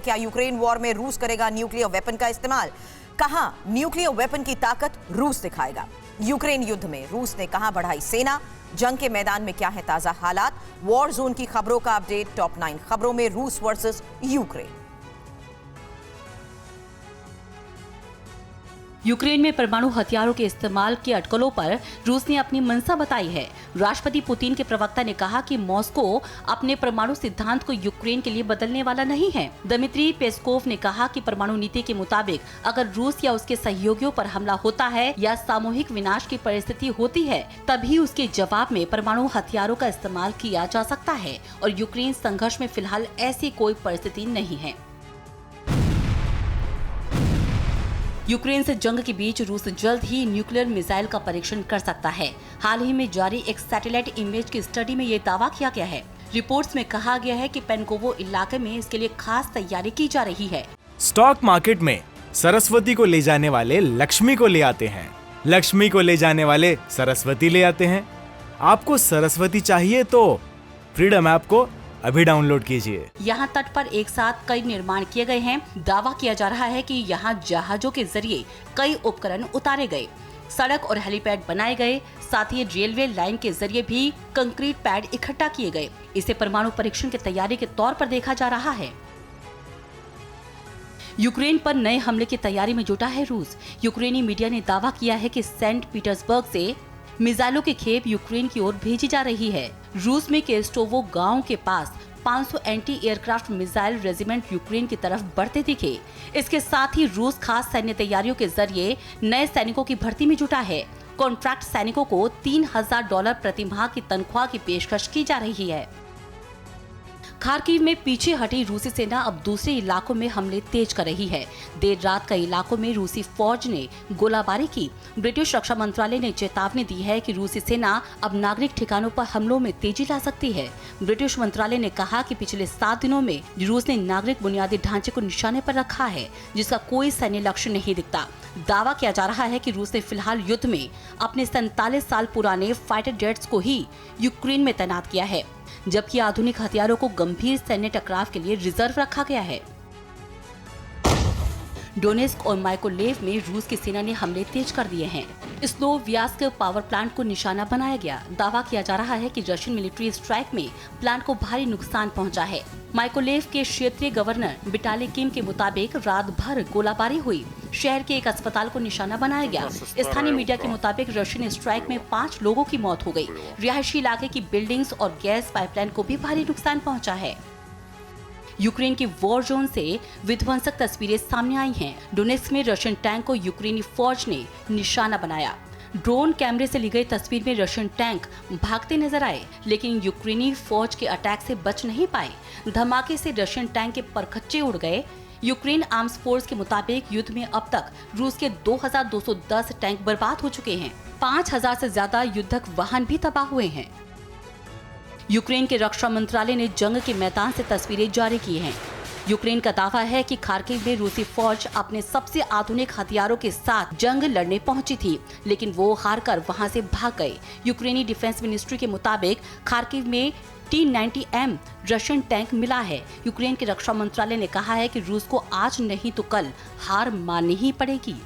क्या Ukraine war में रूस करेगा न्यूक्लियर वेपन का इस्तेमाल? कहां न्यूक्लियर वेपन की ताकत रूस दिखाएगा? यूक्रेन युद्ध में रूस ने कहां बढ़ाई सेना? जंग के मैदान में क्या है ताजा हालात? वॉर जोन की खबरों का अपडेट टॉप 9 खबरों में रूस वर्सेस यूक्रेन। यूक्रेन में परमाणु हथियारों के इस्तेमाल की अटकलों पर रूस ने अपनी मंशा बताई है। राष्ट्रपति पुतिन के प्रवक्ता ने कहा कि मॉस्को अपने परमाणु सिद्धांत को यूक्रेन के लिए बदलने वाला नहीं है। दमित्री पेस्कोव ने कहा कि परमाणु नीति के मुताबिक अगर रूस या उसके सहयोगियों पर हमला होता है या सामूहिक विनाश की परिस्थिति होती है, तभी उसके जवाब में परमाणु हथियारों का इस्तेमाल किया जा सकता है और यूक्रेन संघर्ष में फिलहाल ऐसी कोई परिस्थिति नहीं है। यूक्रेन से जंग के बीच रूस जल्द ही न्यूक्लियर मिसाइल का परीक्षण कर सकता है। हाल ही में जारी एक सैटेलाइट इमेज की स्टडी में ये दावा किया गया है। रिपोर्ट्स में कहा गया है कि पेनकोवो इलाके में इसके लिए खास तैयारी की जा रही है। स्टॉक मार्केट में सरस्वती को ले जाने वाले लक्ष्मी को ले आते हैं, लक्ष्मी को ले जाने वाले सरस्वती ले आते हैं। आपको सरस्वती चाहिए तो फ्रीडम ऐप को अभी डाउनलोड कीजिए। यहाँ तट पर एक साथ कई निर्माण किए गए हैं। दावा किया जा रहा है कि यहाँ जहाजों के जरिए कई उपकरण उतारे गए, सड़क और हेलीपैड बनाए गए, साथ ही रेलवे लाइन के जरिए भी कंक्रीट पैड इकट्ठा किए गए। इसे परमाणु परीक्षण की तैयारी के तौर पर देखा जा रहा है। यूक्रेन पर नए हमले की तैयारी में जुटा है रूस। यूक्रेनी मीडिया ने दावा किया है कि सेंट पीटर्सबर्ग से मिसाइलों की खेप यूक्रेन की ओर भेजी जा रही है। रूस में केस्टोवो गांव के पास 500 anti aircraft missile regiment Ukraine की तरफ बढ़ते दिखे। इसके साथ ही रूस खास सैन्य तैयारियों के जरिए नए सैनिकों की भर्ती में जुटा है। कॉन्ट्रैक्ट सैनिकों को $3000 प्रति माह की तनख्वाह की पेशकश की जा रही है। खार्किव में पीछे हटी रूसी सेना अब दूसरे इलाकों में हमले तेज कर रही है। देर रात कई इलाकों में रूसी फौज ने गोलाबारी की। ब्रिटिश रक्षा मंत्रालय ने चेतावनी दी है कि रूसी सेना अब नागरिक ठिकानों पर हमलों में तेजी ला सकती है। ब्रिटिश मंत्रालय ने कहा कि पिछले 7 दिनों में रूस ने नागरिक बुनियादी ढांचे को निशाने पर रखा है, जिसका कोई सैन्य लक्ष्य नहीं दिखता। दावा किया जा रहा है कि रूस ने फिलहाल युद्ध में अपने 47 साल पुराने फाइटर जेट्स को ही यूक्रेन में तैनात किया है, जबकि आधुनिक हथियारों को गंभीर सैन्य टकराव के लिए रिजर्व रखा गया है। डोनेस्क और माइकोलेव में रूस की सेना ने हमले तेज कर दिए हैं। स्लोवियास्क पावर प्लांट को निशाना बनाया गया। दावा किया जा रहा है कि रशियन मिलिट्री स्ट्राइक में प्लांट को भारी नुकसान पहुंचा है। माइकोलेव के क्षेत्रीय गवर्नर विटाली किम के मुताबिक रात भर गोलाबारी हुई। शहर के एक अस्पताल को निशाना बनाया गया। स्थानीय मीडिया के मुताबिक रशियन स्ट्राइक में 5 लोगों की मौत हो गई। रिहायशी इलाके की बिल्डिंग्स और गैस पाइपलाइन को भी भारी नुकसान पहुंचा है। यूक्रेन की वॉर जोन से विध्वंसक तस्वीरें सामने आई हैं। डोनेस्क में रशियन टैंक को यूक्रेनी फौज ने निशाना बनाया। ड्रोन कैमरे से ली गई तस्वीर में रशियन टैंक भागते नजर आए, लेकिन यूक्रेनी फौज के अटैक से बच नहीं पाए। धमाके से रशियन टैंक के परखच्चे उड़ गए। यूक्रेन आर्म्स फोर्स के मुताबिक युद्ध में अब तक रूस के 2210 टैंक बर्बाद हो चुके हैं। 5000 से ज्यादा युद्धक वाहन भी तबाह हुए हैं। यूक्रेन के रक्षा मंत्रालय ने जंग के मैदान से तस्वीरें जारी की हैं। यूक्रेन का दावा है कि खार्किव में रूसी फौज अपने सबसे आधुनिक हथियारों के साथ जंग लड़ने पहुंची थी, लेकिन वो हारकर वहां से भाग गए। यूक्रेनी डिफेंस मिनिस्ट्री के मुताबिक खार्किव में T-90M रशियन टैंक मिला है। यूक्रेन के रक्षा मंत्रालय ने कहा है कि रूस को आज नहीं तो कल हार माननी ही पड़ेगी।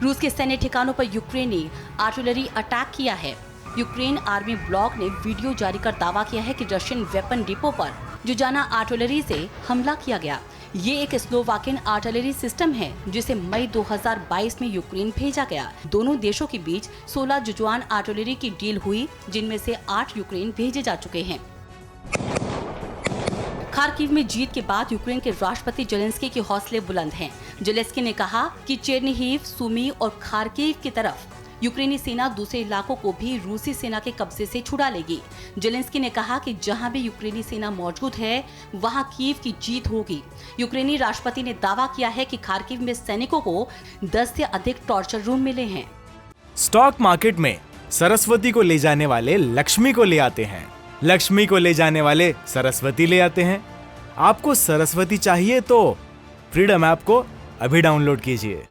रूस के सैन्य ठिकानों पर यूक्रेनी आर्टिलरी अटैक किया है। यूक्रेन आर्मी ब्लॉग ने वीडियो जारी कर दावा किया है कि रशियन वेपन डिपो पर जुजाना आर्टिलरी से हमला किया गया। ये एक स्लोवाकियन आर्टिलरी सिस्टम है जिसे मई 2022 में यूक्रेन भेजा गया। दोनों देशों के बीच 16 जुजवान आर्टिलरी की डील हुई, जिनमें से 8 यूक्रेन भेजे जा चुके हैं। खार्किव में जीत के बाद यूक्रेन के राष्ट्रपति जेलेंस्की के हौसले बुलंद हैं। जेलेंस्की ने कहा कि चेरनिहिव, सुमी और खार्किव की तरफ यूक्रेनी सेना दूसरे इलाकों को भी रूसी सेना के कब्जे से छुड़ा लेगी। जेलेंस्की ने कहा कि जहां भी यूक्रेनी सेना मौजूद है, वहां कीव की जीत होगी। यूक्रेनी राष्ट्रपति ने दावा किया है कि खार्किव में सैनिकों को 10 से अधिक टॉर्चर रूम मिले हैं। स्टॉक मार्केट में सरस्वती को ले जाने वाले लक्ष्मी को ले आते हैं, लक्ष्मी को ले जाने वाले सरस्वती ले आते हैं। आपको सरस्वती चाहिए तो फ्रीडम ऐप को अभी डाउनलोड कीजिए।